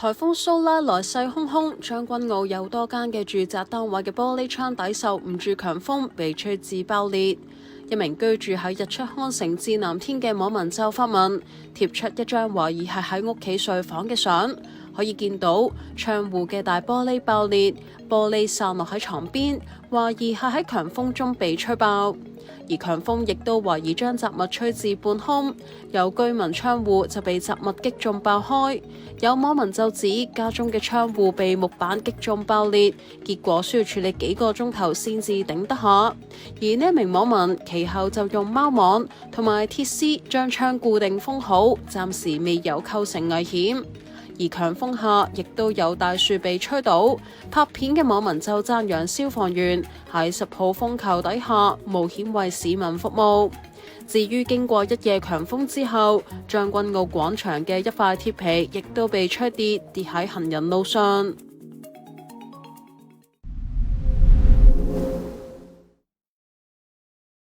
颱風蘇拉來勢洶洶，將軍澳有多間嘅住宅單位嘅玻璃窗抵受唔住強風，被吹至爆裂。一名居住喺日出康城至藍天嘅網民就發文貼出一張懷疑係喺屋企睡房嘅相，可以見到窗戶嘅大玻璃爆裂，玻璃散落喺床邊，懷疑係喺強風中被吹爆。而強風亦都懷疑將雜物吹至半空，有居民窗戶就被雜物擊中爆開。有網民就指家中嘅窗戶被木板擊中爆裂，結果需要處理幾個鐘頭先至頂得下。而呢一名網民其後就用貓網同埋鐵絲將窗固定封好，暫時未有構成危險。而強風下亦都有大樹被吹倒，拍片嘅網民就讚揚消防員喺10號風球底下冒險為市民服務。至於經過一夜強風之後，將軍澳廣場嘅一塊鐵皮亦都被吹跌喺行人路上。